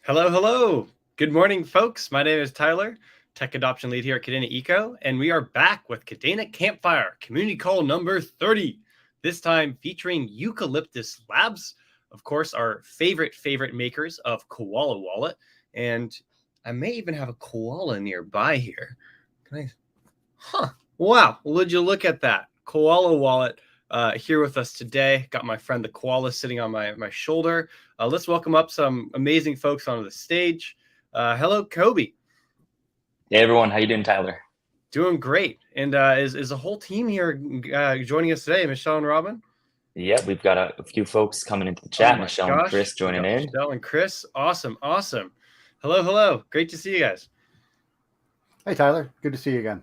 Hello, hello. Good morning, folks. My name is Tyler, Tech Adoption Lead here at Kadena Eco, and we are back with Kadena Campfire, community call number 30. This time featuring Eucalyptus Labs, of course, our favorite makers of Koala Wallet. And I may even have a koala nearby here. Wow, would you look at that? Koala Wallet here with us today. Got my friend the koala sitting on my shoulder. Let's welcome up some amazing folks onto the stage. Hello, Kobe. Hey everyone, how you doing, Tyler? Doing great. And is the whole team here joining us today? Michelle and Robin? Yeah, we've got a few folks coming into the chat. Michelle and Chris joining in. Michelle and Chris, awesome. Hello. Great to see you guys. Hey Tyler, good to see you again.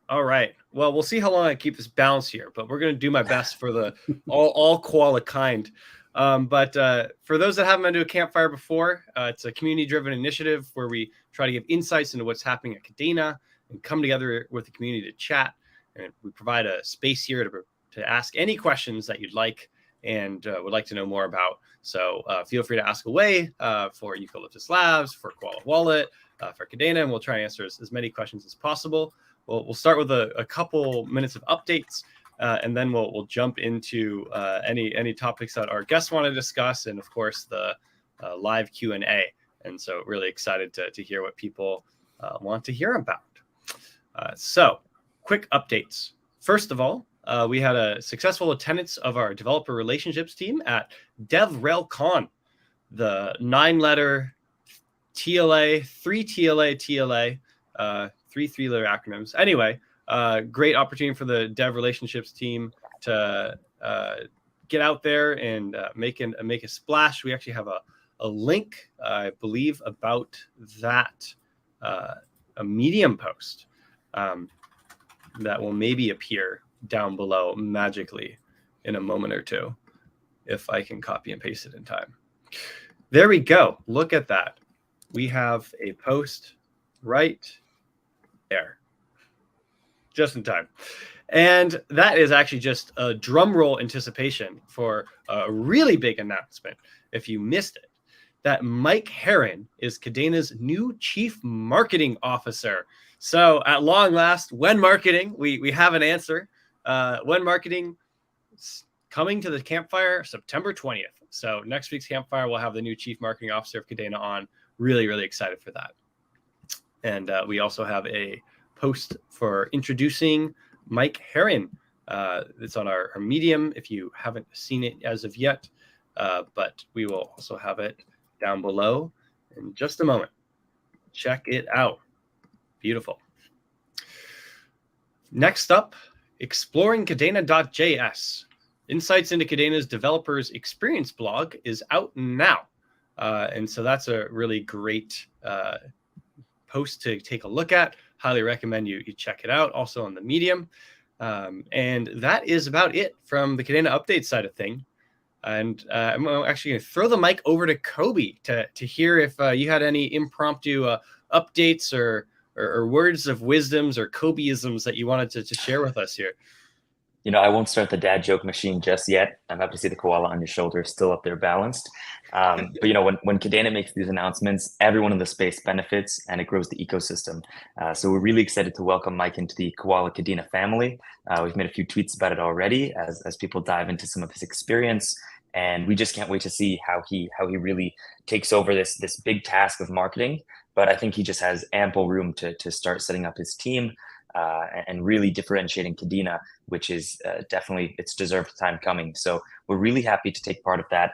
All right. Well, we'll see how long I keep this balance here, but we're going to do my best for the all koala kind. But for those that haven't been to a campfire before, it's a community-driven initiative where we try to give insights into what's happening at Kadena and come together with the community to chat. And we provide a space here to ask any questions that you'd like and would like to know more about. So feel free to ask away for Eucalyptus Labs, for Koala Wallet, for Kadena, and we'll try and answer as many questions as possible. We'll start with a couple minutes of updates. And then we'll jump into any topics that our guests want to discuss, and of course the live Q&A. And so really excited to hear what people want to hear about. So quick updates. First of all, we had a successful attendance of our developer relationships team at DevRelCon, the 9-letter TLA, 3 TLA, 3 three-letter acronyms. Anyway. Great opportunity for the dev relationships team to get out there and make a splash. We actually have a link, I believe, about that, a Medium post that will maybe appear down below magically in a moment or two, if I can copy and paste it in time. There we go. Look at that. We have a post right there. Just in time. And that is actually just a drum roll anticipation for a really big announcement, if you missed it, that Mike Herron is Kadena's new Chief Marketing Officer. So at long last, when marketing, we have an answer. When marketing coming to the campfire September 20th. So next week's campfire, we'll have the new Chief Marketing Officer of Kadena on. Really, really excited for that. And we also have a post for introducing Mike Herron. It's on our Medium if you haven't seen it as of yet, but we will also have it down below in just a moment. Check it out. Beautiful. Next up, exploring Kadena.js. Insights into Kadena's developers experience blog is out now. And so that's a really great post to take a look at. Highly recommend you check it out, also on the Medium. And that is about it from the Kadena update side of thing. And I'm actually going to throw the mic over to Kobe to hear if you had any impromptu updates or words of wisdoms or Kobeisms that you wanted to share with us here. You know, I won't start the dad joke machine just yet. I'm happy to see the koala on your shoulder is still up there balanced. But, you know, when Kadena makes these announcements, everyone in the space benefits and it grows the ecosystem. So we're really excited to welcome Mike into the Koala Kadena family. We've made a few tweets about it already as people dive into some of his experience. And we just can't wait to see how he really takes over this big task of marketing. But I think he just has ample room to start setting up his team. And really differentiating Kadena, which is definitely its deserved time coming. So we're really happy to take part of that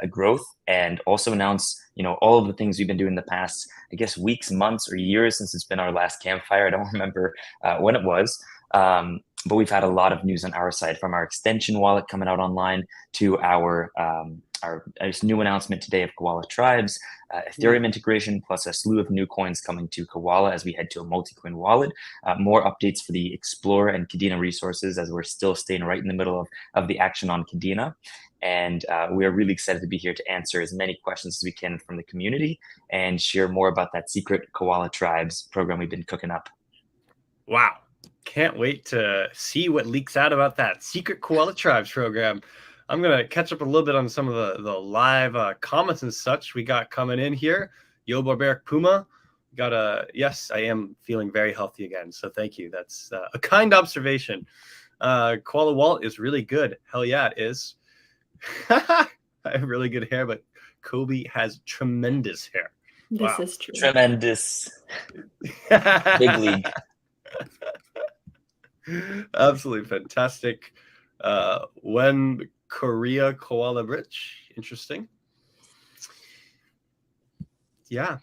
growth and also announce, you know, all of the things we've been doing in the past, I guess, weeks, months, or years since it's been our last campfire. I don't remember when it was. But we've had a lot of news on our side, from our extension wallet coming out online to our new announcement today of Koala Tribes, Ethereum integration, plus a slew of new coins coming to Koala as we head to a multi-coin wallet. More updates for the Explorer and Kadena resources as we're still staying right in the middle of the action on Kadena. And we are really excited to be here to answer as many questions as we can from the community and share more about that secret Koala Tribes program we've been cooking up. Wow. Can't wait to see what leaks out about that secret Koala Tribes program. I'm gonna catch up a little bit on some of the live comments and such we got coming in here. Yo Barbaric Puma, got a yes. I am feeling very healthy again, so thank you. That's a kind observation. Koala Wallet is really good. Hell yeah, it is. I have really good hair, but Kobe has tremendous hair. This is true. Tremendous. Big league. Absolutely fantastic. When Korea Koala Bridge, interesting. Yeah.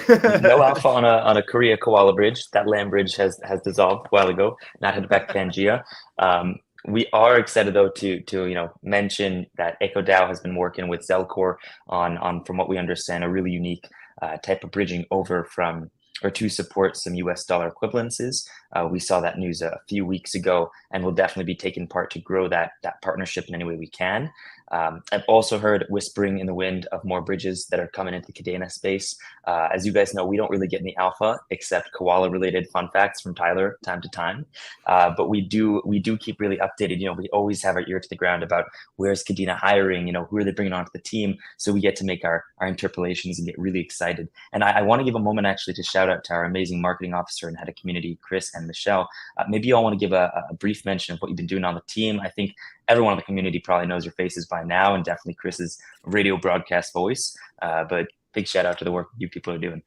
No alpha on a Korea Koala bridge. That land bridge has dissolved a while ago. Not headed back to Pangea. We are excited though to mention that EchoDAO has been working with Zelcore on from what we understand a really unique type of bridging over from or to support some US dollar equivalences. We saw that news a few weeks ago, and we'll definitely be taking part to grow that partnership in any way we can. I've also heard whispering in the wind of more bridges that are coming into Kadena space. As you guys know, we don't really get any alpha except koala related fun facts from Tyler time to time. But we do keep really updated. We always have our ear to the ground about where's Kadena hiring, who are they bringing onto the team. So we get to make our interpolations and get really excited. And I want to give a moment actually to shout out to our amazing marketing officer and head of community, Chris and Michelle. Maybe you all want to give a brief mention of what you've been doing on the team. I think everyone in the community probably knows your faces by now, and definitely Chris's radio broadcast voice. But big shout out to the work you people are doing.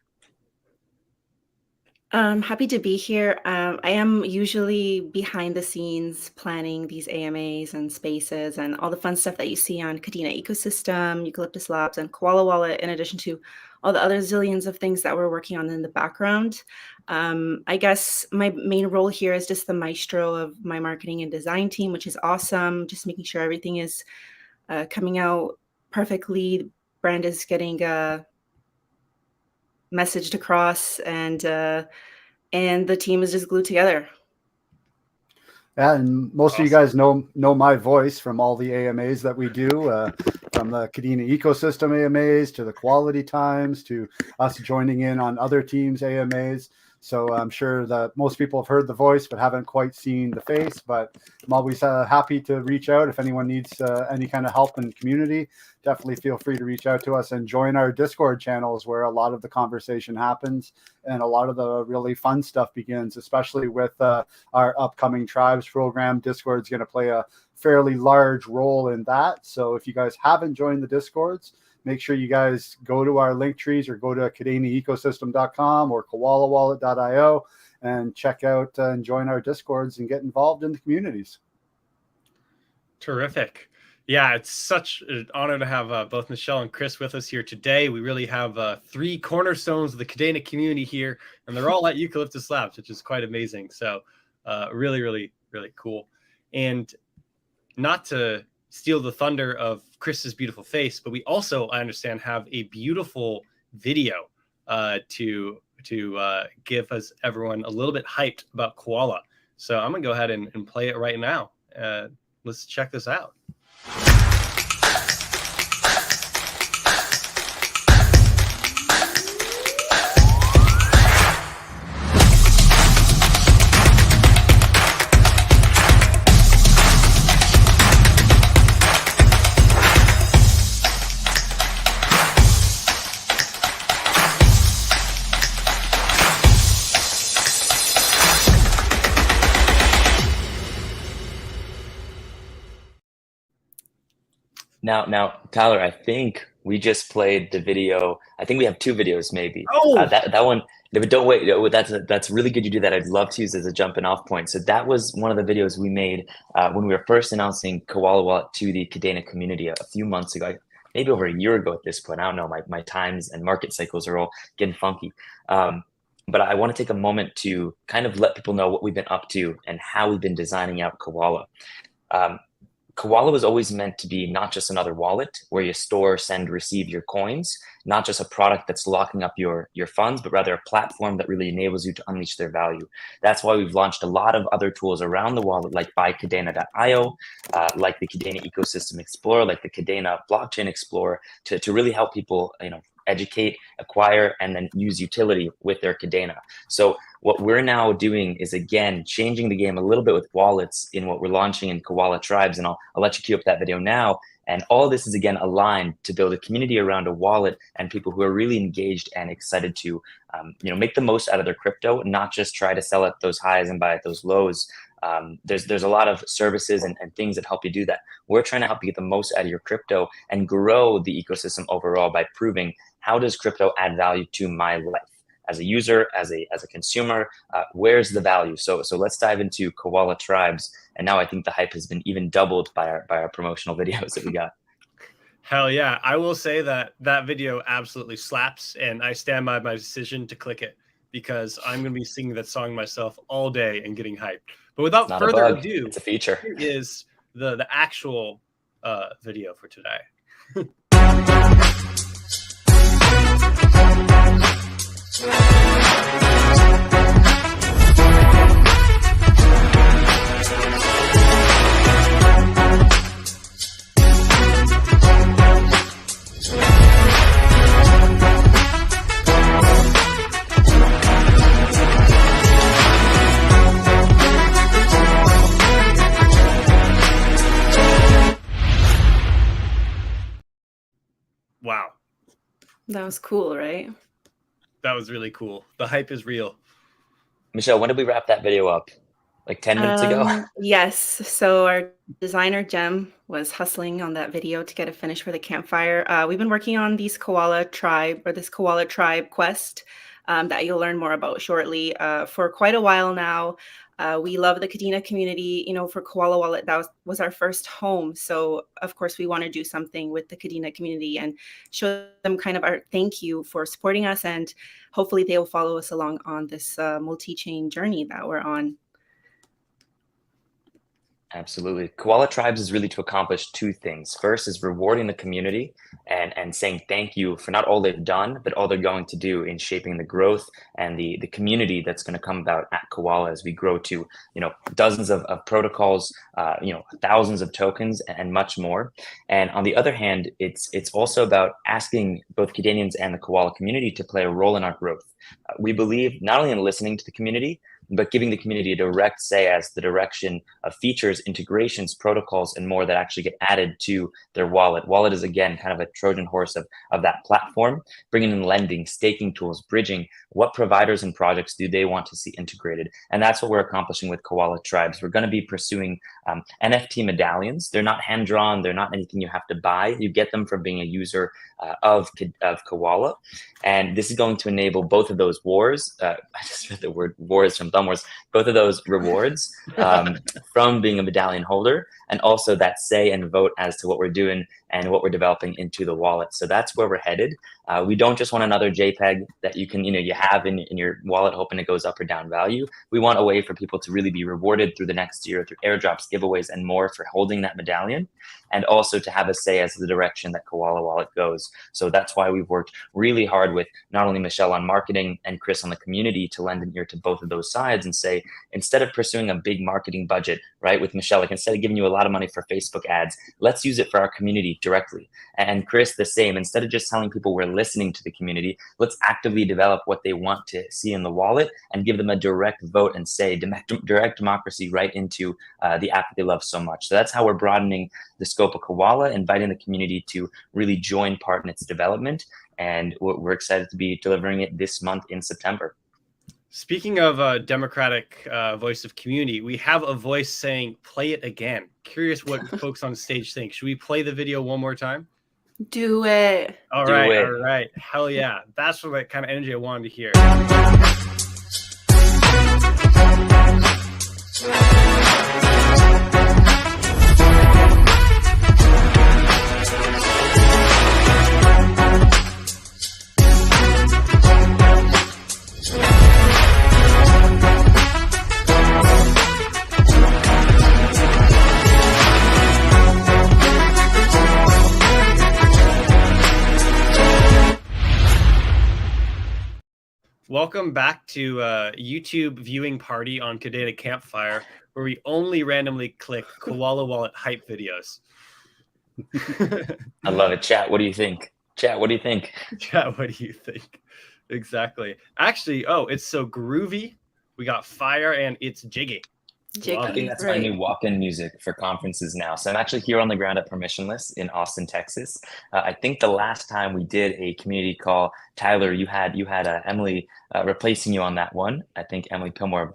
Happy to be here. I am usually behind the scenes planning these AMAs and spaces and all the fun stuff that you see on Kadena Ecosystem, Eucalyptus Labs, and Koala Wallet, in addition to all the other zillions of things that we're working on in the background. I guess my main role here is just the maestro of my marketing and design team, which is awesome. Just making sure everything is coming out perfectly. Brand is getting messaged across, and the team is just glued together. Yeah, and most of you guys know my voice from all the AMAs that we do, from the Kadena ecosystem AMAs to the quality times to us joining in on other teams' AMAs. So I'm sure that most people have heard the voice but haven't quite seen the face. But I'm always happy to reach out if anyone needs any kind of help in the community. Definitely feel free to reach out to us and join our Discord channels where a lot of the conversation happens and a lot of the really fun stuff begins, especially with our upcoming Tribes program. Discord's going to play a fairly large role in that. So if you guys haven't joined the Discords, make sure you guys go to our link trees or go to kadenaecosystem.com or koalawallet.io and check out and join our Discords and get involved in the communities. Terrific. Yeah, it's such an honor to have both Michelle and Chris with us here today. We really have three cornerstones of the Kadena community here, and they're all at Eucalyptus Labs, which is quite amazing. So really, really, really cool. And not to steal the thunder of Chris's beautiful face, but we also, I understand, have a beautiful video to give us everyone a little bit hyped about Koala. So I'm gonna go ahead and play it right now. Let's check this out. Now, Tyler, I think we just played the video. I think we have two videos, maybe. Oh, that one. But don't wait. That's really good you do that. I'd love to use as a jumping off point. So that was one of the videos we made when we were first announcing Koala Wallet to the Kadena community a few months ago, maybe over a year ago at this point. I don't know. My times and market cycles are all getting funky. But I want to take a moment to kind of let people know what we've been up to and how we've been designing out Koala. Koala was always meant to be not just another wallet where you store, send, receive your coins, not just a product that's locking up your funds, but rather a platform that really enables you to unleash their value. That's why we've launched a lot of other tools around the wallet, like buykadena.io, like the Kadena Ecosystem Explorer, like the Kadena Blockchain Explorer, to really help people, educate, acquire, and then use utility with their Kadena. So what we're now doing is, again, changing the game a little bit with wallets in what we're launching in Koala Tribes. And I'll let you cue up that video now. And all this is, again, aligned to build a community around a wallet and people who are really engaged and excited to make the most out of their crypto, not just try to sell at those highs and buy at those lows. There's a lot of services and things that help you do that. We're trying to help you get the most out of your crypto and grow the ecosystem overall by proving, how does crypto add value to my life? As a user, as a consumer, where's the value? So let's dive into Koala Tribes. And now I think the hype has been even doubled by our promotional videos that we got. Hell yeah. I will say that video absolutely slaps, and I stand by my decision to click it because I'm going to be singing that song myself all day and getting hyped. But without further ado, it's a feature. Here is the actual video for today. Wow. That was cool, right? That was really cool. The hype is real. Michelle, when did we wrap that video up? Like 10 minutes ago? Yes. So our designer, Jem, was hustling on that video to get it finished for the campfire. We've been working on this Koala Tribe quest that you'll learn more about shortly for quite a while now. We love the Kadena community. For Koala Wallet, that was our first home. So, of course, we want to do something with the Kadena community and show them kind of our thank you for supporting us. And hopefully they will follow us along on this multi-chain journey that we're on. Absolutely. Koala Tribes is really to accomplish two things. First is rewarding the community and saying thank you for not all they've done, but all they're going to do in shaping the growth and the community that's going to come about at Koala as we grow to, dozens of protocols, thousands of tokens and much more. And on the other hand, it's also about asking both Kadenians and the Koala community to play a role in our growth. We believe not only in listening to the community, but giving the community a direct say as the direction of features, integrations, protocols, and more that actually get added to their wallet. Wallet is, again, kind of a Trojan horse of that platform, bringing in lending, staking tools, bridging. What providers and projects do they want to see integrated? And that's what we're accomplishing with Koala Tribes. We're going to be pursuing NFT medallions. They're not hand-drawn. They're not anything you have to buy. You get them from being a user of Koala. And this is going to enable both of those wars. I just read the word wars from Thumb Wars. Both of those rewards from being a medallion holder, and also that say and vote as to what we're doing and what we're developing into the wallet. So that's where we're headed. We don't just want another JPEG that you can, you have in your wallet hoping it goes up or down value. We want a way for people to really be rewarded through the next year through airdrops, giveaways, and more for holding that medallion, and also to have a say as to the direction that Koala Wallet goes. So that's why we've worked really hard with not only Michelle on marketing and Chris on the community to lend an ear to both of those sides and say, instead of pursuing a big marketing budget, right, with Michelle, like instead of giving you a lot of money for Facebook ads, let's use it for our community directly. And Chris, the same. Instead of just telling people we're listening to the community, let's actively develop what they want to see in the wallet and give them a direct vote and say direct democracy right into the app that they love so much. So that's how we're broadening the scope of Koala, inviting the community to really join part in its development. And we're excited to be delivering it this month in September. Speaking of democratic voice of community, we have a voice saying, play it again. Curious what folks on stage think. Should we play the video one more time? Do it. All right. Hell yeah. That's what kind of energy I wanted to hear. Welcome back to YouTube viewing party on Kadena Campfire, where we only randomly click Koala Wallet hype videos. I love it. Chat, what do you think? Chat, what do you think? Chat, what do you think? Exactly. Actually, oh, it's so groovy. We got fire and it's jiggy. I think that's my new walk-in music for conferences now. So I'm actually here on the ground at Permissionless in Austin, Texas. I think the last time we did a community call, Tyler, you had Emily replacing you on that one. I think Emily Pillmore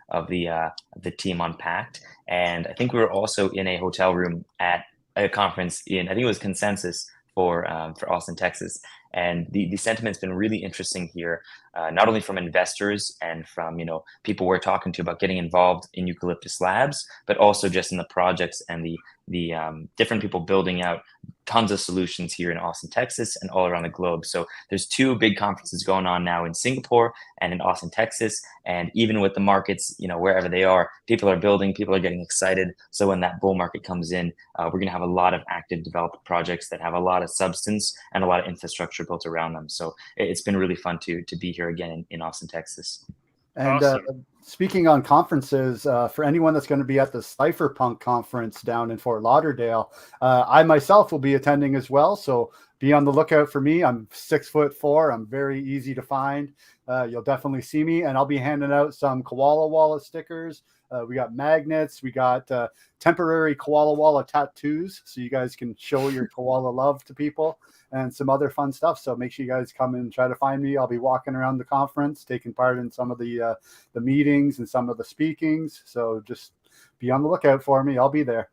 of the team Unpacked, and I think we were also in a hotel room at a conference I think it was Consensus for Austin, Texas. And the sentiment's been really interesting here, not only from investors and from people we're talking to about getting involved in Eucalyptus Labs, but also just in the projects and the different people building out tons of solutions here in Austin, Texas, and all around the globe. So there's two big conferences going on now in Singapore and in Austin, Texas. And even with the markets, wherever they are, people are building, people are getting excited. So when that bull market comes in, we're going to have a lot of active developed projects that have a lot of substance and a lot of infrastructure built around them. So it's been really fun to be here again in Austin, Texas. And Awesome. Speaking on conferences, for anyone that's going to be at the Cypherpunk conference down in Fort Lauderdale, I myself will be attending as well. So be on the lookout for me. I'm 6'4". I'm very easy to find. You'll definitely see me, and I'll be handing out some Koala Wallet stickers. We got magnets. We got temporary Koala Wallet tattoos, so you guys can show your koala love to people, and some other fun stuff. So make sure you guys come and try to find me. I'll be walking around the conference, taking part in some of the meetings and some of the speakings. So just be on the lookout for me. I'll be there.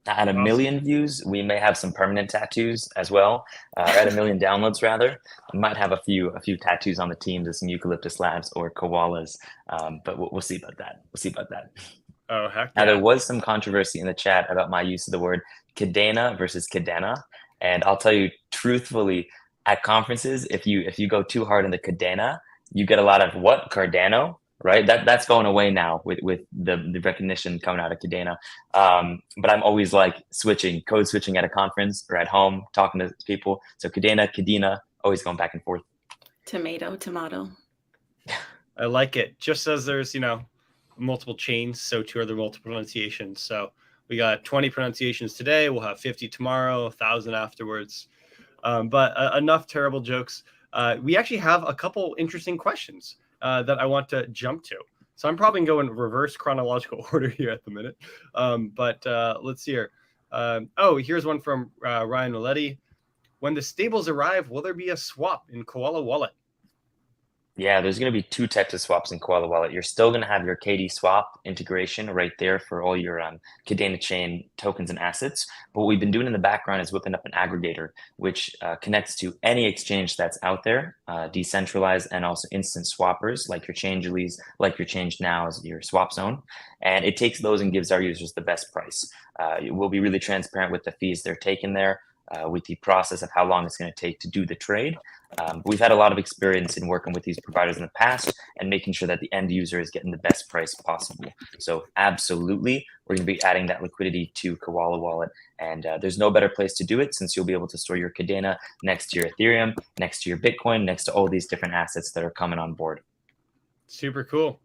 At 1 million views, we may have some permanent tattoos as well. At 1 million downloads, rather, we might have a few tattoos on the teams of some Eucalyptus Labs or koalas. But we'll see about that. Oh, heck Now, yeah. there was some controversy in the chat about my use of the word Kadena versus Kadena. And I'll tell you truthfully, at conferences, if you go too hard in the Kadena, you get a lot of what? Cardano, right? That's going away now with the recognition coming out of Kadena. But I'm always like code switching at a conference or at home, talking to people. So Kadena, always going back and forth. Tomato. I like it. Just as there's, multiple chains, so too are there multiple pronunciations. So we got 20 pronunciations today. We'll have 50 tomorrow, 1,000 afterwards. But enough terrible jokes. We actually have a couple interesting questions that I want to jump to. So I'm probably going to go in reverse chronological order here at the minute. But let's see here. Here's one from Ryan Maletti. When the stables arrive, will there be a swap in Koala Wallet? Yeah, there's going to be two types of swaps in Koala Wallet. You're still going to have your KD swap integration right there for all your Kadena chain tokens and assets. But what we've been doing in the background is whipping up an aggregator, which connects to any exchange that's out there, decentralized and also instant swappers like your Changelly's, like your Change Now's, your Swap Zone. And it takes those and gives our users the best price. We'll be really transparent with the fees they're taking there, with the process of how long it's going to take to do the trade. We've had a lot of experience in working with these providers in the past and making sure that the end user is getting the best price possible. So absolutely, we're going to be adding that liquidity to Koala Wallet. And there's no better place to do it since you'll be able to store your Kadena next to your Ethereum, next to your Bitcoin, next to all these different assets that are coming on board. Super cool.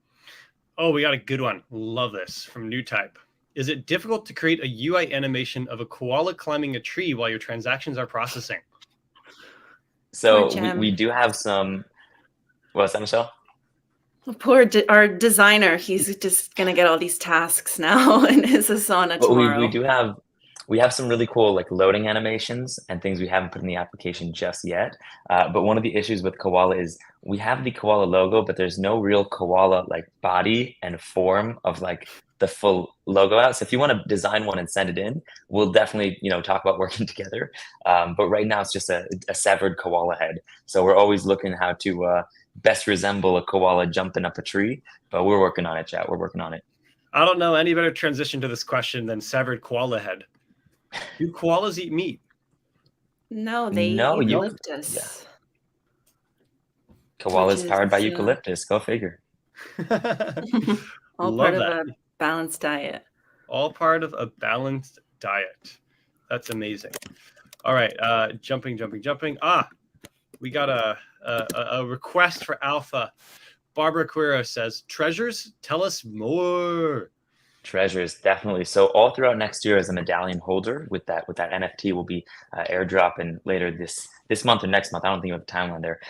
Oh, we got a good one. Love this from New Type. Is it difficult to create a UI animation of a koala climbing a tree while your transactions are processing? So we do have some. What's that, Michelle? Poor our designer. He's just going to get all these tasks now in his Asana tomorrow. We have some really cool like loading animations and things we haven't put in the application just yet. But one of the issues with Koala is we have the Koala logo, but there's no real Koala like body and form of like the full logo out. So if you want to design one and send it in, we'll definitely, talk about working together. But right now it's just a severed koala head. So we're always looking how to best resemble a koala jumping up a tree, but we're working on it, chat. We're working on it. I don't know any better transition to this question than severed koala head. Do koalas eat meat? No, they eat eucalyptus. Yeah. Koala is powered by eucalyptus. Go figure. All part of a balanced diet. All part of a balanced diet. That's amazing. All right, jumping. We got a request for alpha. Barbara Quiro says, treasures, tell us more. Treasures, definitely. So all throughout next year, as a medallion holder with that NFT, will be airdrop, and later this month or next month, I don't think you have a timeline there.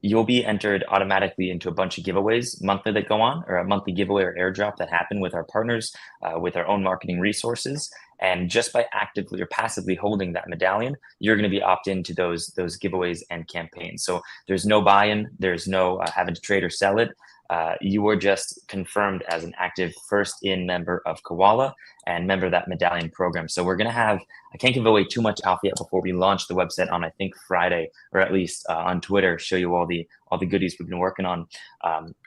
You'll be entered automatically into a bunch of giveaways monthly that go on, or a monthly giveaway or airdrop that happen with our partners, with our own marketing resources. And just by actively or passively holding that medallion, you're going to be opt into those giveaways and campaigns. So there's no buy-in, there's no having to trade or sell it. You were just confirmed as an active first in member of Koala and member of that medallion program. So we're going to have, I can't give away too much alpha yet before we launch the website on, I think, Friday, or at least on Twitter, show you all the goodies we've been working on.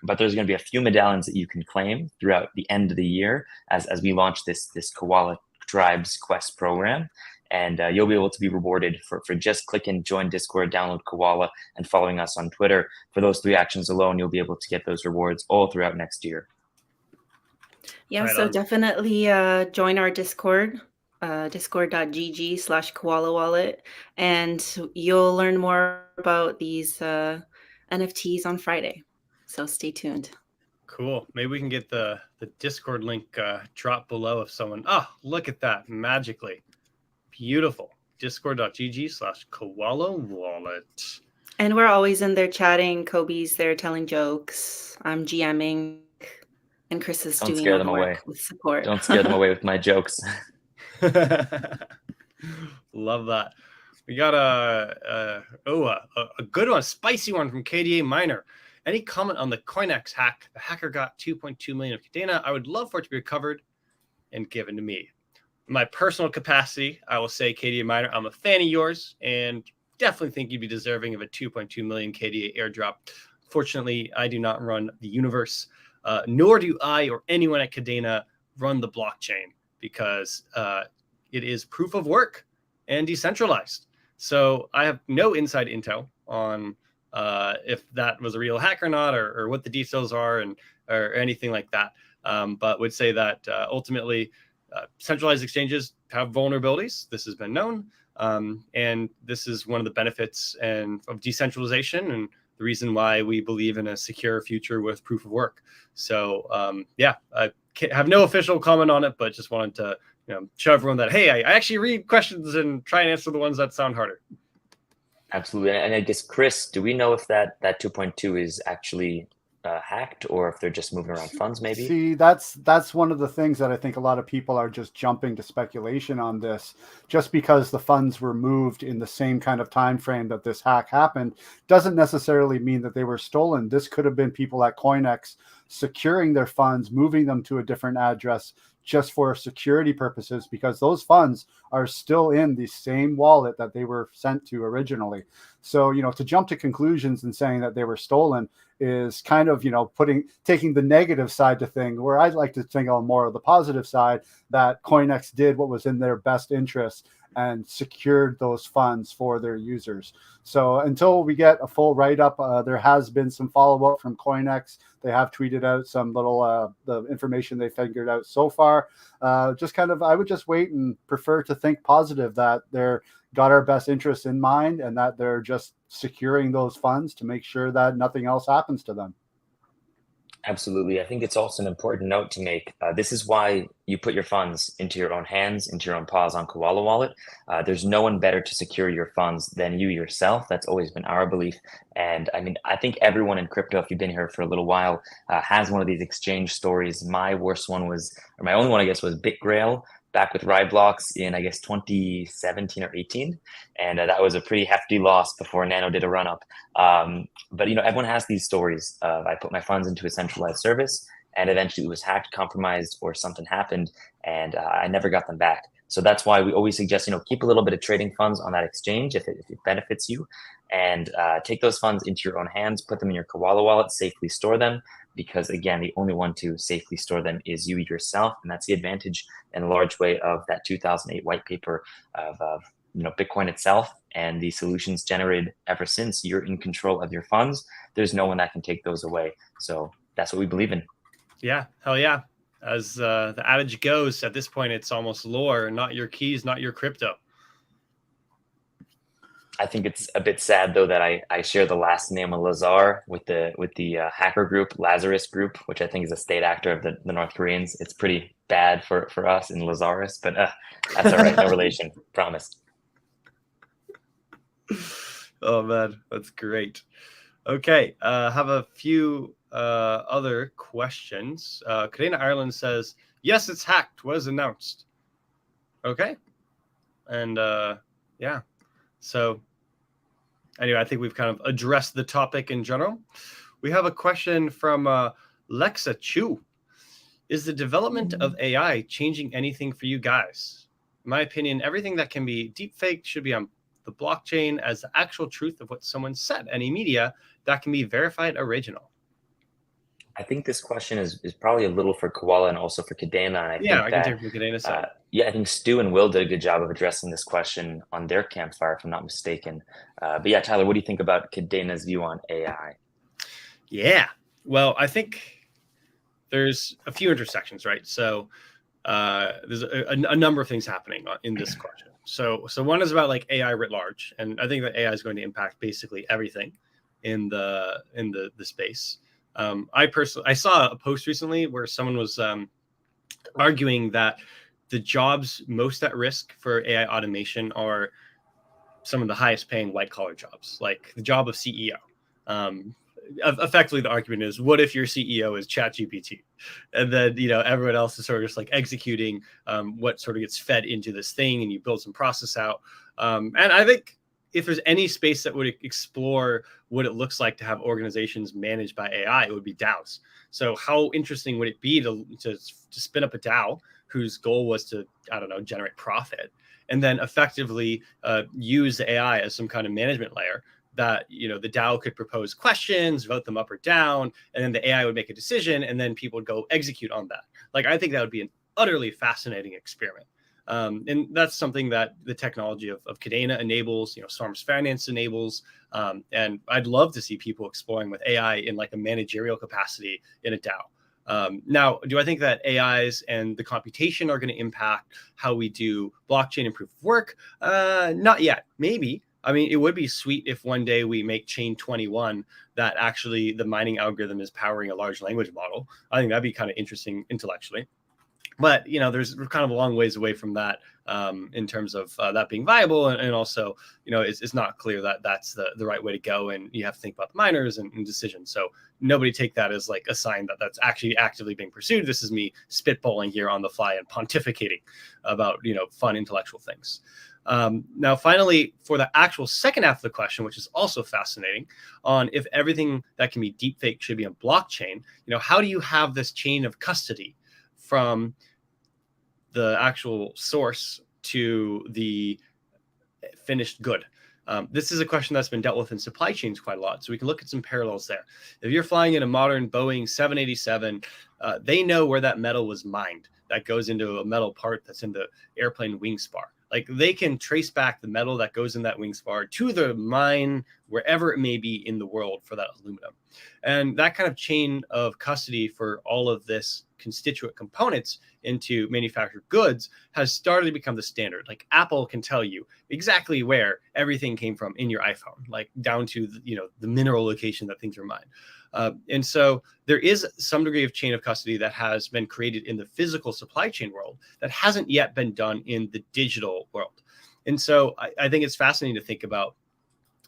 But there's going to be a few medallions that you can claim throughout the end of the year as we launch this Koala Tribes Quest program. And you'll be able to be rewarded for just clicking join Discord, download Koala, and following us on Twitter. For those 3 actions alone, you'll be able to get those rewards all throughout next year. Yeah, Right so on. definitely join our Discord, discord.gg/Koala Wallet, and you'll learn more about these NFTs on Friday. So stay tuned. Cool. Maybe we can get the Discord link dropped below if someone. Oh, look at that magically. Beautiful. Discord.gg/Koala Wallet. And we're always in there chatting. Kobe's there telling jokes. I'm GMing, and Chris is Don't doing scare all them the away. work with support. Don't scare them away with my jokes. Love that. We got a good one, spicy one from KDA Miner. Any comment on the CoinEx hack? The hacker got 2.2 million of Kadena. I would love for it to be recovered and given to me. In my personal capacity, I will say, KDA Miner, I'm a fan of yours and definitely think you'd be deserving of a 2.2 million KDA airdrop. Fortunately, I do not run the universe, nor do I or anyone at Kadena run the blockchain, because it is proof of work and decentralized. So I have no inside intel on if that was a real hack or not, or what the details are, or anything like that. But would say that ultimately, centralized exchanges have vulnerabilities. This has been known. And this is one of the benefits of decentralization, and the reason why we believe in a secure future with proof of work. So I have no official comment on it, but just wanted to show everyone that, hey, I actually read questions and try and answer the ones that sound harder. Absolutely. And I guess, Chris, do we know if that 2.2 is actually hacked, or if they're just moving around funds, maybe? See, that's one of the things that I think a lot of people are just jumping to speculation on this. Just because the funds were moved in the same kind of time frame that this hack happened doesn't necessarily mean that they were stolen. This could have been people at CoinEx securing their funds, moving them to a different address just for security purposes, because those funds are still in the same wallet that they were sent to originally. So, to jump to conclusions and saying that they were stolen is kind of, taking the negative side to things, where I'd like to think on more of the positive side, that CoinEx did what was in their best interest and secured those funds for their users. So until we get a full write-up, there has been some follow-up from CoinEx. They have tweeted out some little the information they figured out so far. Just kind of, I would just wait and prefer to think positive, that they're got our best interests in mind, and that they're just securing those funds to make sure that nothing else happens to them. Absolutely. I think it's also an important note to make. This is why you put your funds into your own hands, into your own paws on Koala Wallet. There's no one better to secure your funds than you yourself. That's always been our belief. And I mean, I think everyone in crypto, if you've been here for a little while, has one of these exchange stories. My worst one was, or my only one, I guess, was BitGrail, back with Ryblocks in, I guess, 2017 or 18. And that was a pretty hefty loss before Nano did a run up. But, everyone has these stories of, I put my funds into a centralized service and eventually it was hacked, compromised, or something happened, and I never got them back. So that's why we always suggest, keep a little bit of trading funds on that exchange if it benefits you, and take those funds into your own hands, put them in your Koala wallet, safely store them, because again, the only one to safely store them is you yourself. And that's the advantage in a large way of that 2008 white paper of Bitcoin itself and the solutions generated ever since. You're in control of your funds. There's no one that can take those away. So that's what we believe in. Yeah, hell yeah. As the adage goes, at this point, it's almost lore, not your keys, not your crypto. I think it's a bit sad though that I share the last name of Lazar with the hacker group, Lazarus Group, which I think is a state actor of the North Koreans. It's pretty bad for us in Lazarus, but that's all right. No relation, promise. Oh man, that's great. Okay, have a few other questions. Kadena Ireland says, yes, it's hacked, was announced. Okay. And yeah, so anyway, I think we've kind of addressed the topic in general. We have a question from Lexa Chu. Is the development of AI changing anything for you guys? In my opinion, everything that can be deepfaked should be on the blockchain as the actual truth of what someone said. Any media that can be verified original. I think this question is probably a little for Koala and also for Kadena. And I can take from Kadena's side. I think Stu and Will did a good job of addressing this question on their campfire, if I'm not mistaken. But yeah, Tyler, what do you think about Kadena's view on AI? Yeah, well, I think there's a few intersections, right? So there's a number of things happening in this question. So one is about like AI writ large, and I think that AI is going to impact basically everything in the space. I saw a post recently where someone was arguing that the jobs most at risk for AI automation are some of the highest paying white collar jobs, like the job of CEO. Effectively, the argument is, what if your CEO is ChatGPT, and then everyone else is sort of just like executing what sort of gets fed into this thing, and you build some process out. And I think if there's any space that would explore what it looks like to have organizations managed by AI, it would be DAOs. So how interesting would it be to spin up a DAO whose goal was to, I don't know, generate profit, and then effectively use the AI as some kind of management layer that, the DAO could propose questions, vote them up or down, and then the AI would make a decision, and then people would go execute on that. Like, I think that would be an utterly fascinating experiment. And that's something that the technology of Kadena enables, Storm's Finance enables. And I'd love to see people exploring with AI in like a managerial capacity in a DAO. Now, do I think that AIs and the computation are going to impact how we do blockchain and proof of work? Not yet. Maybe. I mean, it would be sweet if one day we make chain 21 that actually the mining algorithm is powering a large language model. I think that'd be kind of interesting intellectually. But, we're kind of a long ways away from that in terms of that being viable. And also, it's not clear that that's the right way to go. And you have to think about the miners and decisions. So nobody take that as like a sign that that's actually actively being pursued. This is me spitballing here on the fly and pontificating about, fun intellectual things. Now, finally, for the actual second half of the question, which is also fascinating, on if everything that can be deepfake should be on blockchain, how do you have this chain of custody from the actual source to the finished good? This is a question that's been dealt with in supply chains quite a lot. So we can look at some parallels there. If you're flying in a modern Boeing 787, they know where that metal was mined. That goes into a metal part that's in the airplane wing spar. Like, they can trace back the metal that goes in that wing spar to the mine, wherever it may be in the world, for that aluminum. And that kind of chain of custody for all of this constituent components into manufactured goods has started to become the standard. Like, Apple can tell you exactly where everything came from in your iPhone, like down to the mineral location that things are mined. And so there is some degree of chain of custody that has been created in the physical supply chain world that hasn't yet been done in the digital world. And so I think it's fascinating to think about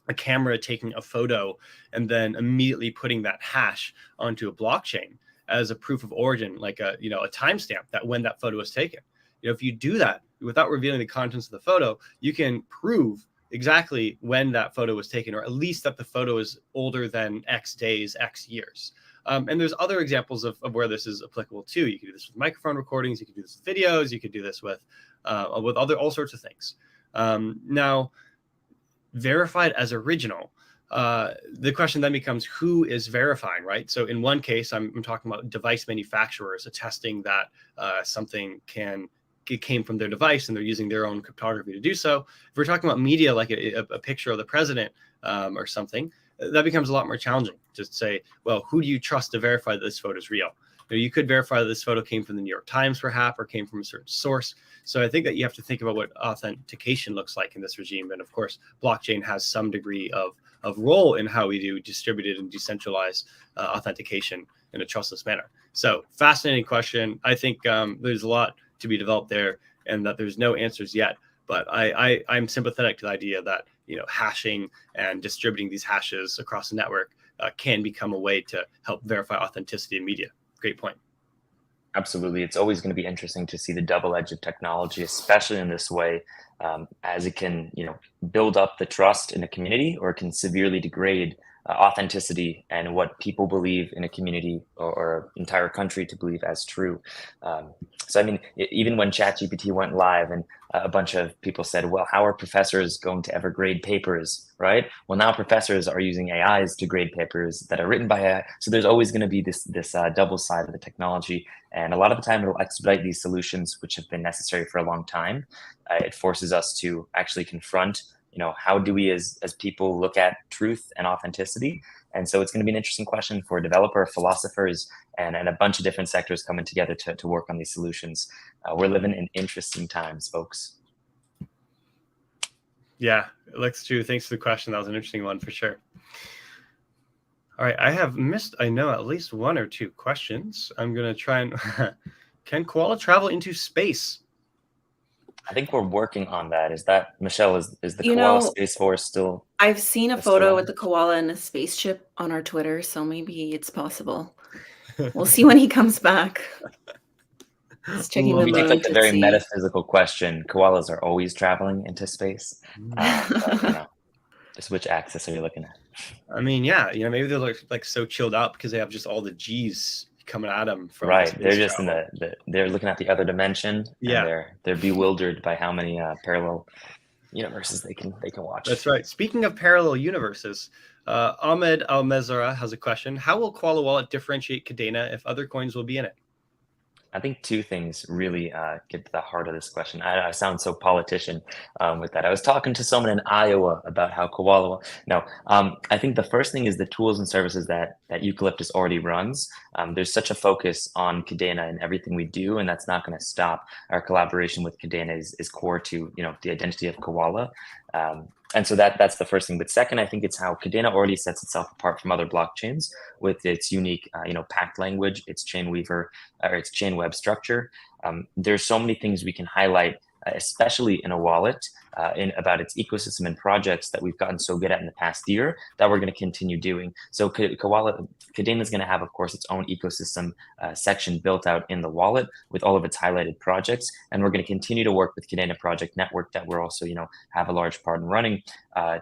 a camera taking a photo and then immediately putting that hash onto a blockchain as a proof of origin, like a timestamp that when that photo was taken. If you do that without revealing the contents of the photo, you can prove exactly when that photo was taken, or at least that the photo is older than X days, X years. And there's other examples of where this is applicable too. You can do this with microphone recordings, you can do this with videos, you could do this with all sorts of things. Now, verified as original, the question then becomes, who is verifying, right? So in one case, I'm talking about device manufacturers attesting that something came from their device and they're using their own cryptography to do so. If we're talking about media, like a picture of the president or something, that becomes a lot more challenging to say, well, who do you trust to verify that this photo is real? you could verify that this photo came from the New York Times, perhaps, or came from a certain source. So I think that you have to think about what authentication looks like in this regime. And of course, blockchain has some degree of role in how we do distributed and decentralized authentication in a trustless manner. So fascinating question. I think there's a lot to be developed there, and that there's no answers yet. But I'm sympathetic to the idea that hashing and distributing these hashes across the network can become a way to help verify authenticity in media. Great point. Absolutely. It's always going to be interesting to see the double edge of technology, especially in this way, as it can, build up the trust in a community, or can severely degrade authenticity and what people believe in a community or entire country to believe as true. So, I mean, even when ChatGPT went live and a bunch of people said, well, how are professors going to ever grade papers, right? Well, now professors are using AIs to grade papers that are written by AI. So there's always going to be this double side of the technology. And a lot of the time it'll expedite these solutions, which have been necessary for a long time. It forces us to actually confront, how do we as people look at truth and authenticity? And so it's going to be an interesting question for developer, philosophers, and a bunch of different sectors coming together to work on these solutions. We're living in interesting times, folks. Yeah, looks true. Thanks for the question. That was an interesting one for sure. All right, I have missed, I know, at least one or two questions. I'm going to try and... Can Koala travel into space? I think we're working on that. Is that, Michelle, is the Koala Space Force still? I've seen a photo with the koala in a spaceship on our Twitter, so maybe it's possible. We'll see when he comes back. Just checking the We take moon a to very see. metaphysical question. Koalas are always traveling into space. But, just which axis are you looking at? I mean, yeah, maybe they're like so chilled out because they have just all the G's coming at them from right. They're just travel. They're looking at the other dimension. Yeah, and they're bewildered by how many parallel universes they can watch. That's right. Speaking of parallel universes, Ahmed Al-Mezara has a question. How will Koala Wallet differentiate Kadena if other coins will be in it? I think two things really get to the heart of this question. I sound so politician with that. I was talking to someone in Iowa about how Koala. I think the first thing is the tools and services that Eucalyptus already runs. There's such a focus on Kadena and everything we do, and that's not going to stop. Our collaboration with Kadena is core to the identity of Koala. And so that's the first thing. But second, I think it's how Kadena already sets itself apart from other blockchains with its unique, packed language, its chain weaver, or its chain web structure. There's so many things we can highlight, especially in a wallet, about its ecosystem and projects that we've gotten so good at in the past year that we're going to continue doing. So Kadena is going to have, of course, its own ecosystem section built out in the wallet with all of its highlighted projects. And we're going to continue to work with Kadena Project Network that we're also, have a large part in running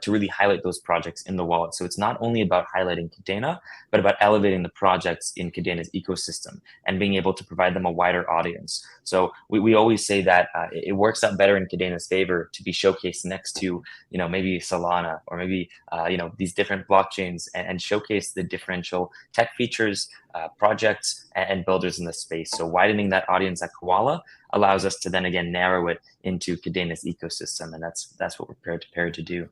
to really highlight those projects in the wallet. So it's not only about highlighting Kadena, but about elevating the projects in Kadena's ecosystem and being able to provide them a wider audience. So we always say that it works out better in Kadena's favor to be showcased next to, maybe Solana or maybe, these different blockchains and showcase the differential tech features, projects, and builders in the space. So widening that audience at Koala allows us to then again narrow it into Kadena's ecosystem, and that's what we're prepared to do.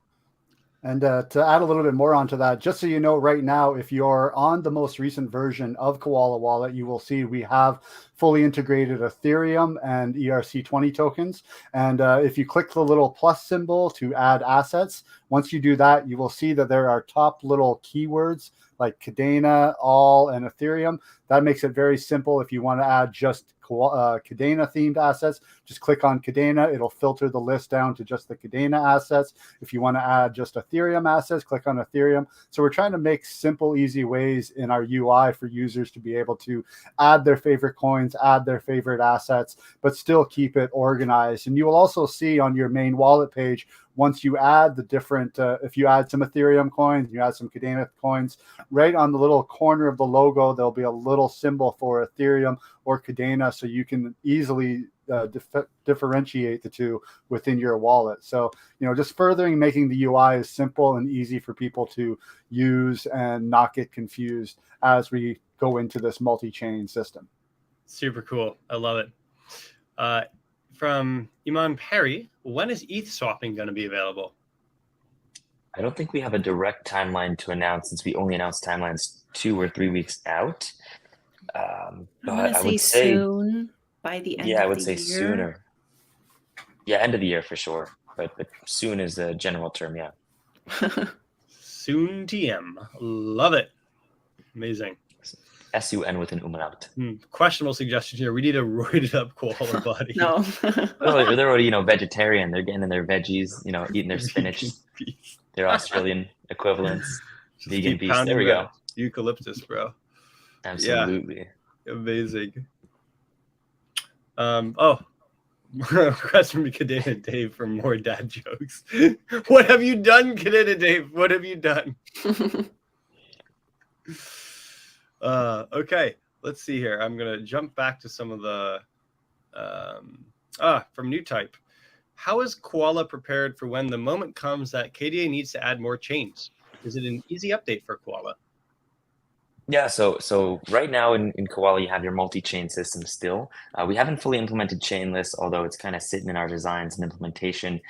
And to add a little bit more onto that, just so you know, right now, if you're on the most recent version of Koala Wallet, you will see we have fully integrated Ethereum and ERC20 tokens. And if you click the little plus symbol to add assets, once you do that, you will see that there are top little keywords like Kadena, all, and Ethereum. That makes it very simple. If you want to add just Kadena themed assets, just click on Kadena. It'll filter the list down to just the Kadena assets. If you want to add just Ethereum assets, click on Ethereum. So we're trying to make simple, easy ways in our UI for users to be able to add their favorite coins, add their favorite assets, but still keep it organized. And you will also see on your main wallet page, once you add the different, if you add some Ethereum coins, you add some Kadena coins, right on the little corner of the logo, there'll be a little symbol for Ethereum or Kadena, so you can easily differentiate the two within your wallet. So, just furthering making the UI as simple and easy for people to use and not get confused as we go into this multi-chain system. Super cool. I love it. From Iman Perry, when is ETH swapping going to be available? I don't think we have a direct timeline to announce, since we only announce timelines 2 or 3 weeks out. I'm But gonna I say would say, soon, by the end yeah, I of would the say year. sooner. Yeah, end of the year for sure. But soon is a general term. Yeah. Soon TM. Love it. Amazing. SUN with an umlaut. Questionable suggestion here. We need a roided up koala body. No. Well, they're already, vegetarian. They're getting in their veggies, eating their spinach, Vegan beast. their Australian equivalents. Just Vegan keep beast. There pounding we that go. eucalyptus, bro. Absolutely. Yeah, amazing. Oh, request from Kadena Dave for more dad jokes. What have you done, Kadena Dave? What have you done? Okay, let's see here. I'm gonna jump back to some of the from New Type. How is Koala prepared for when the moment comes that KDA needs to add more chains? Is it an easy update for Koala? Yeah, so right now in Koala, you have your multi-chain system still. We haven't fully implemented chainless, although it's kind of sitting in our designs and implementation,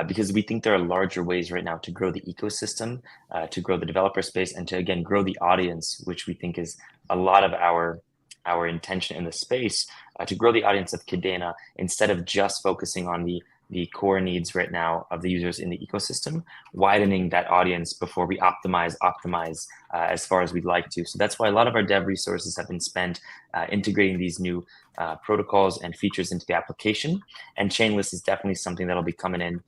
because we think there are larger ways right now to grow the ecosystem, to grow the developer space, and to, again, grow the audience, which we think is a lot of our intention in the space, to grow the audience of Kadena instead of just focusing on the core needs right now of the users in the ecosystem, widening that audience before we optimize as far as we'd like to. So that's why a lot of our dev resources have been spent integrating these new protocols and features into the application. And chainless is definitely something that'll be coming in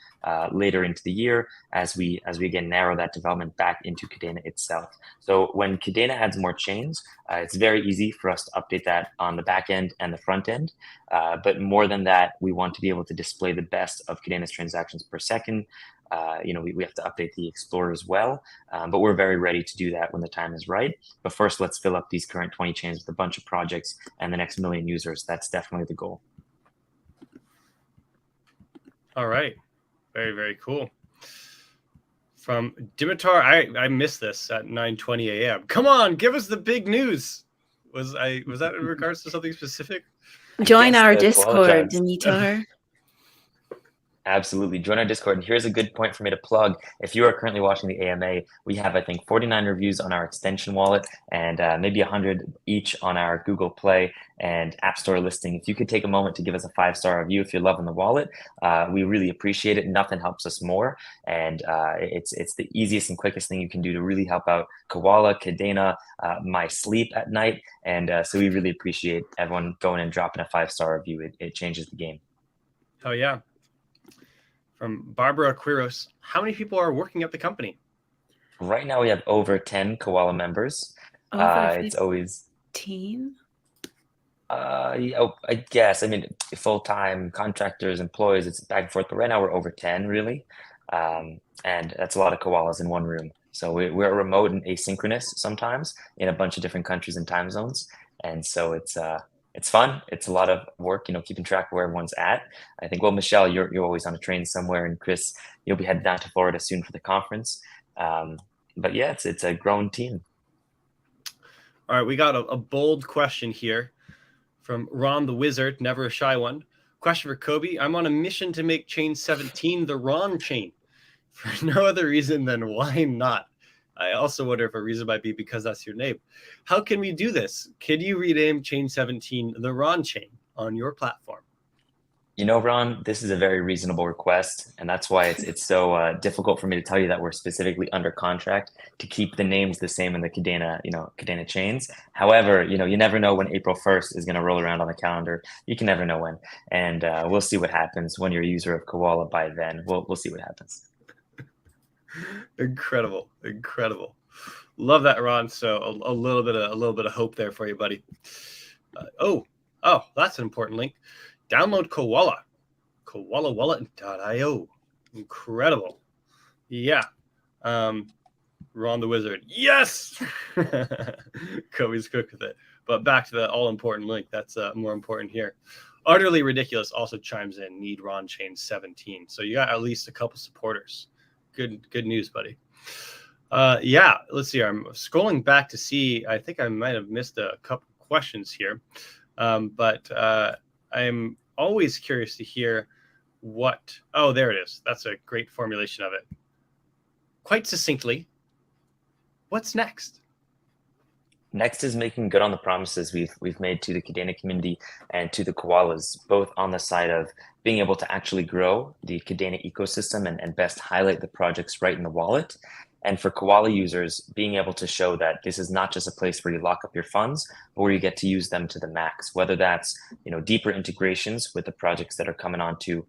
later into the year as we again narrow that development back into Kadena itself. So when Kadena adds more chains, it's very easy for us to update that on the back end and the front end. But more than that, we want to be able to display the best of Kadena's transactions per second. We have to update the Explorer as well, but we're very ready to do that when the time is right. But first, let's fill up these current 20 chains with a bunch of projects and the next 1 million users. That's definitely the goal. All right. Very, very cool. From Dimitar, I missed this at 9:20 a.m. Come on, give us the big news. Was that in regards to something specific? Join our the Koala Discord, Dimitar. Absolutely. Join our Discord. And here's a good point for me to plug. If you are currently watching the AMA, we have, I think, 49 reviews on our extension wallet and maybe 100 each on our Google Play and App Store listing. If you could take a moment to give us a 5-star review if you're loving the wallet, we really appreciate it. Nothing helps us more. And it's the easiest and quickest thing you can do to really help out Koala, Kadena, my sleep at night. And so we really appreciate everyone going and dropping a 5-star review. It changes the game. Oh, yeah. From Barbara Quiros, how many people are working at the company? Right now we have over 10 Koala members. It's always 15? I guess. I mean, full-time contractors, employees, it's back and forth. But right now we're over 10, really. And that's a lot of koalas in one room. So we're remote and asynchronous sometimes in a bunch of different countries and time zones. And so it's fun. It's a lot of work, keeping track of where everyone's at. I think, well, Michelle, you're always on a train somewhere, and Chris, you'll be heading down to Florida soon for the conference. But yeah, it's a growing team. All right, we got a bold question here from Ron the Wizard, never a shy one. Question for Kobe. I'm on a mission to make chain 17 the Ron chain for no other reason than why not? I also wonder if a reason might be because that's your name. How can we do this? Can you rename chain 17 the Ron chain on your platform? Ron, this is a very reasonable request, and that's why it's so difficult for me to tell you that we're specifically under contract to keep the names the same in the Kadena chains. However, you never know when April 1st is going to roll around on the calendar. You can never know when, and we'll see what happens when you're a user of Koala by then. We'll see what happens. Incredible. Love that, Ron. So a little bit of hope there for you, buddy. Oh, that's an important link. Download Koala, koalawallet.io. Incredible. Yeah. Ron the Wizard. Yes! Kobe's cooked with it. But back to the all-important link. That's more important here. Utterly Ridiculous also chimes in. Need Ron chain 17. So you got at least a couple supporters. Good news, buddy. Yeah, let's see. I'm scrolling back to see. I think I might have missed a couple questions here. But I'm always curious to hear what... Oh, there it is. That's a great formulation of it. Quite succinctly, what's next? Next is making good on the promises we've made to the Kadena community and to the koalas, both on the side of being able to actually grow the Kadena ecosystem and best highlight the projects right in the wallet. And for koala users, being able to show that this is not just a place where you lock up your funds, but where you get to use them to the max, whether that's deeper integrations with the projects that are coming onto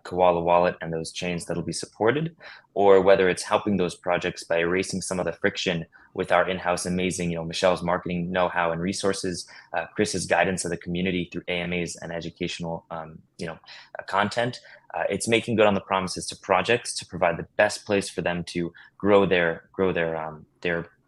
Koala Wallet and those chains that'll be supported, or whether it's helping those projects by erasing some of the friction with our in-house amazing, Michelle's marketing know-how and resources, Chris's guidance of the community through AMAs and educational, content. It's making good on the promises to projects to provide the best place for them to grow their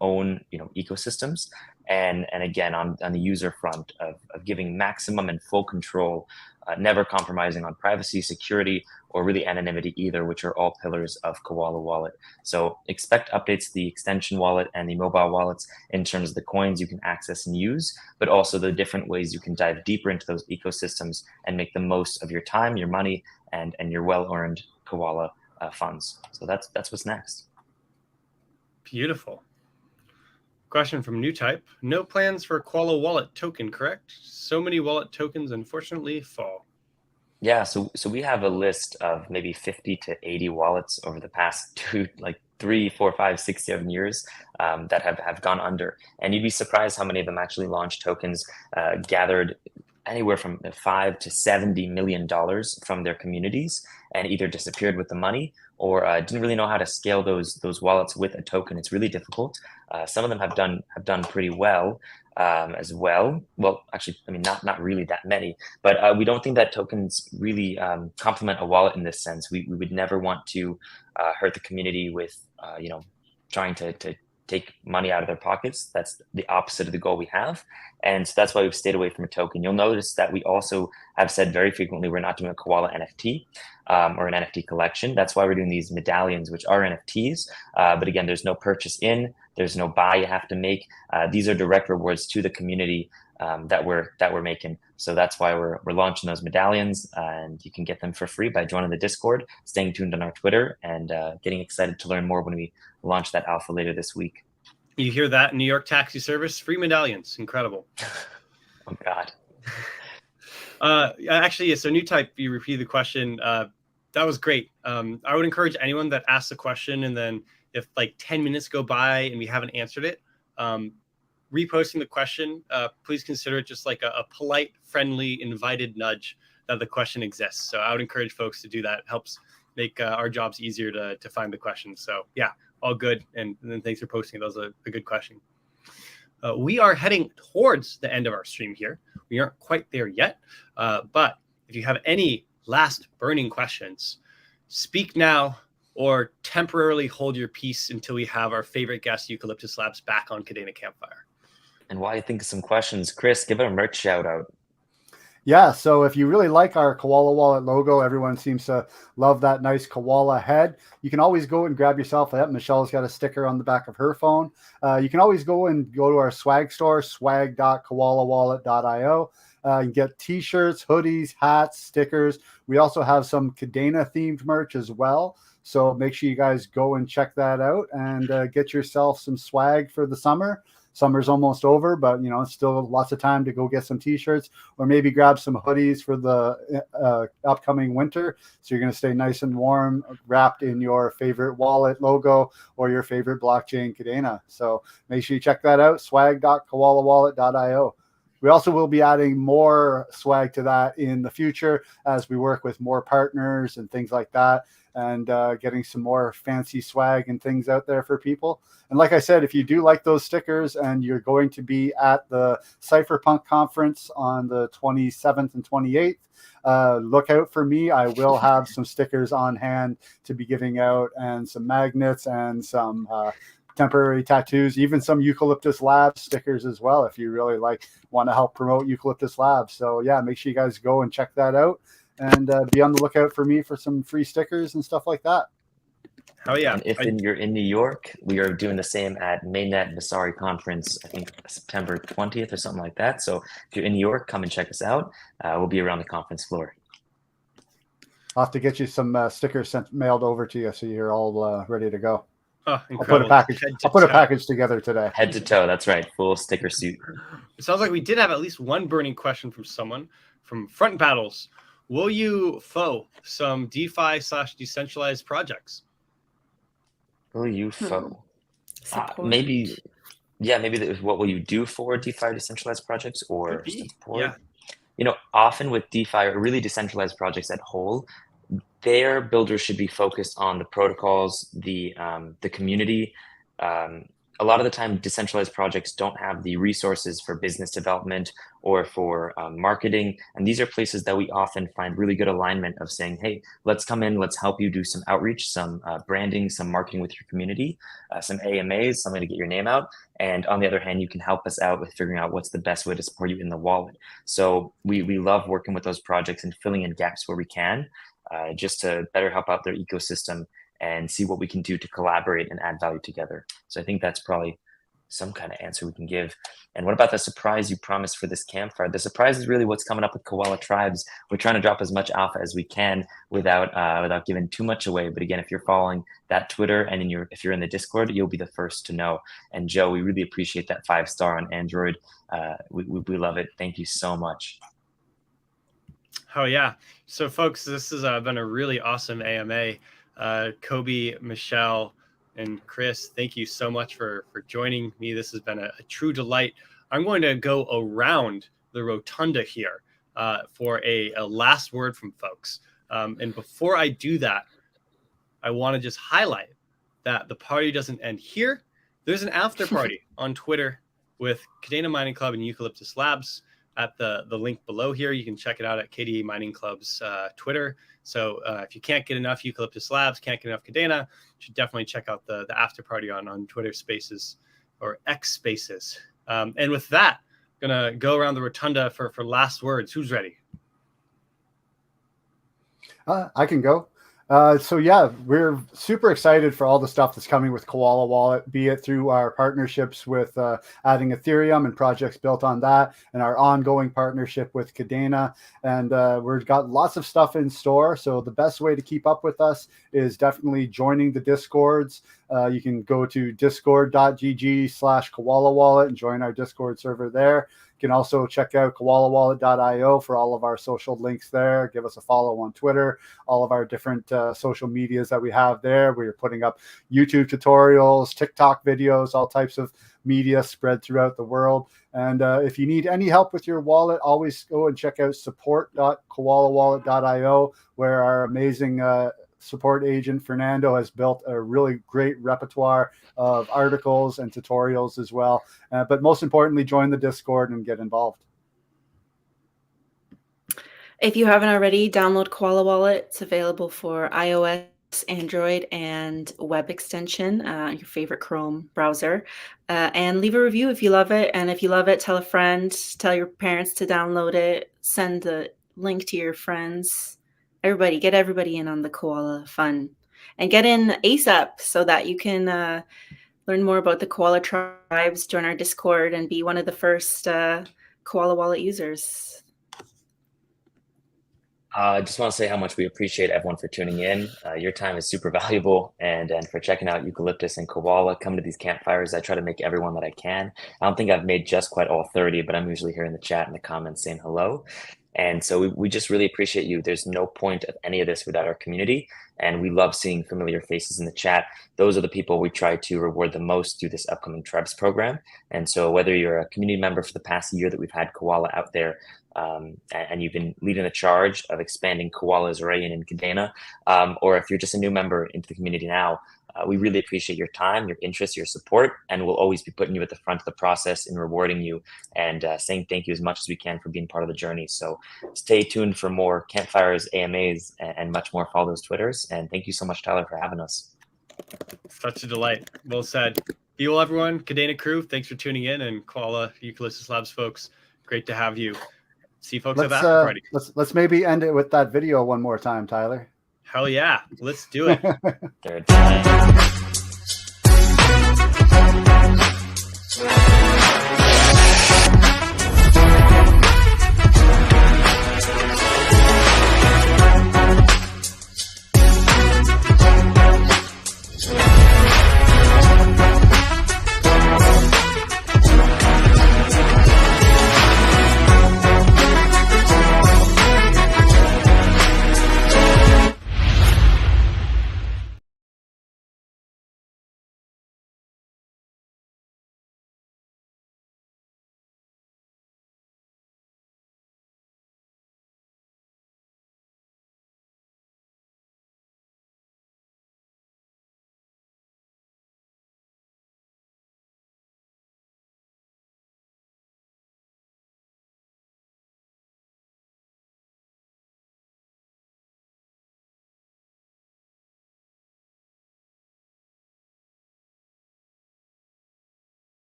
own ecosystems, and again on the user front of giving maximum and full control, never compromising on privacy, security, or really anonymity either, which are all pillars of Koala Wallet. So expect updates to the extension wallet and the mobile wallets in terms of the coins you can access and use, but also the different ways you can dive deeper into those ecosystems and make the most of your time, your money, and your well-earned Koala funds. So that's what's next. Beautiful. Question from New Type. No plans for Koala Wallet token, correct? So many wallet tokens unfortunately fall. Yeah, so we have a list of maybe 50 to 80 wallets over the past 3, 4, 5, 6, 7 years that have gone under. And you'd be surprised how many of them actually launched tokens, gathered anywhere from $5 to $70 million from their communities, and either disappeared with the money or didn't really know how to scale those wallets with a token. It's really difficult. Some of them have done pretty well as well. Well, actually, I mean, not really that many, but we don't think that tokens really complement a wallet in this sense. We would never want to hurt the community with trying to take money out of their pockets. That's the opposite of the goal we have. And so that's why we've stayed away from a token. You'll notice that we also have said very frequently we're not doing a Koala NFT or an NFT collection. That's why we're doing these medallions, which are NFTs. But again, there's no purchase in, there's no buy you have to make. These are direct rewards to the community that we're making. So that's why we're launching those medallions, and you can get them for free by joining the Discord, staying tuned on our Twitter, and getting excited to learn more when we launch that alpha later this week. You hear that? New York taxi service, free medallions. Incredible. Oh, God. Actually, yeah, so New Type, you repeated the question. That was great. I would encourage anyone that asks a question, and then if 10 minutes go by and we haven't answered it, reposting the question, please consider it just like a polite, friendly, invited nudge that the question exists. So I would encourage folks to do that. It helps make our jobs easier to find the questions. So yeah, all good. And then thanks for posting. That was a good question. We are heading towards the end of our stream here. We aren't quite there yet. But if you have any last burning questions, speak now or temporarily hold your peace until we have our favorite guest, Eucalyptus Labs, back on Kadena Campfire. And while you think of some questions, Chris, give a merch shout out. Yeah, so if you really like our Koala Wallet logo, everyone seems to love that nice koala head. You can always go and grab yourself that. Michelle's got a sticker on the back of her phone. You can always go to our swag store, swag.koalawallet.io. You can get t-shirts, hoodies, hats, stickers. We also have some Kadena themed merch as well. So make sure you guys go and check that out and get yourself some swag for the summer. Summer's almost over, but it's still lots of time to go get some t-shirts or maybe grab some hoodies for the upcoming winter. So you're going to stay nice and warm, wrapped in your favorite wallet logo or your favorite blockchain Kadena. So make sure you check that out, swag.koalawallet.io. We also will be adding more swag to that in the future as we work with more partners and things like that, and getting some more fancy swag and things out there for people. And like I said, if you do like those stickers and you're going to be at the Cypherpunk conference on the 27th and 28th, look out for me. I will have some stickers on hand to be giving out, and some magnets and some temporary tattoos, even some Eucalyptus Labs stickers as well, if you really want to help promote Eucalyptus Labs. So yeah, make sure you guys go and check that out, and be on the lookout for me for some free stickers and stuff like that. Hell yeah. And if you're in New York, we are doing the same at Mainnet Vasari Conference, I think September 20th or something like that. So if you're in New York, come and check us out. We'll be around the conference floor. I'll have to get you some stickers mailed over to you so you're all ready to go. Huh, I'll put a incredible. package. Head to I'll put a toe. package together today. Head to toe. That's right. Full sticker suit. It sounds like we did have at least one burning question from someone from Front Battles. Will you some DeFi/decentralized projects? Will you foe? Support. Maybe, yeah, maybe what will you do for DeFi decentralized projects or support? Yeah. You know, often with DeFi or really decentralized projects at whole, their builders should be focused on the protocols, the community. A lot of the time, decentralized projects don't have the resources for business development or for marketing. And these are places that we often find really good alignment of saying, hey, let's come in, let's help you do some outreach, some branding, some marketing with your community, some AMAs, something to get your name out. And on the other hand, you can help us out with figuring out what's the best way to support you in the wallet. So we love working with those projects and filling in gaps where we can, just to better help out their ecosystem and see what we can do to collaborate and add value together. So I think that's probably some kind of answer we can give. And what about the surprise you promised for this campfire? The surprise is really what's coming up with Koala Tribes. We're trying to drop as much alpha as we can without giving too much away. But again, if you're following that Twitter and if you're in the Discord, you'll be the first to know. And Joe, we really appreciate that 5-star on Android. We love it. Thank you so much. Oh yeah. So folks, this has been a really awesome AMA. Kobe, Michelle, and Chris, thank you so much for joining me. This has been a true delight. I'm going to go around the rotunda here for a last word from folks. And before I do that, I want to just highlight that the party doesn't end here. There's an after party on Twitter with Kadena Mining Club and Eucalyptus Labs at the link below here. You can check it out at KDA Mining Club's Twitter. So if you can't get enough Eucalyptus Labs, can't get enough Kadena, you should definitely check out the after party on Twitter Spaces or X Spaces. And with that, I'm gonna go around the rotunda for last words. Who's ready? I can go. So yeah, we're super excited for all the stuff that's coming with Koala Wallet, be it through our partnerships with adding Ethereum and projects built on that, and our ongoing partnership with Kadena. And we've got lots of stuff in store. So the best way to keep up with us is definitely joining the Discords. You can go to discord.gg/Koala Wallet and join our Discord server there. You can also check out koalawallet.io for all of our social links there. Give us a follow on Twitter, all of our different social medias that we have there. We are putting up YouTube tutorials, TikTok videos, all types of media spread throughout the world. And if you need any help with your wallet, always go and check out support.koalawallet.io, where our amazing support agent Fernando has built a really great repertoire of articles and tutorials as well. But most importantly, join the Discord and get involved. If you haven't already, download Koala Wallet. It's available for iOS, Android, and web extension, your favorite Chrome browser. And leave a review if you love it. And if you love it, tell a friend, tell your parents to download it, send the link to your friends. Everybody, get everybody in on the Koala fun, and get in ASAP so that you can learn more about the Koala Tribes, join our Discord, and be one of the first Koala Wallet users. I just want to say how much we appreciate everyone for tuning in. Your time is super valuable, and for checking out Eucalyptus and Koala. Come to these campfires. I try to make everyone that I can. I don't think I've made just quite all 30, but I'm usually here in the chat and the comments saying hello. And so we just really appreciate you. There's no point of any of this without our community. And we love seeing familiar faces in the chat. Those are the people we try to reward the most through this upcoming Tribes program. And so whether you're a community member for the past year that we've had Koala out there, and you've been leading the charge of expanding Koala's array in Kadena, or if you're just a new member into the community now, we really appreciate your time, your interest, your support, and we'll always be putting you at the front of the process and rewarding you and saying thank you as much as we can for being part of the journey. So stay tuned for more campfires, AMAs, and much more. Follow those Twitters. And thank you so much, Tyler, for having us. Such a delight. Well said. Be well, everyone. Kadena crew, thanks for tuning in. And Koala Eucalyptus Labs folks, great to have you. See folks at the after party. Let's maybe end it with that video one more time, Tyler. Hell yeah. Let's do it. Third time.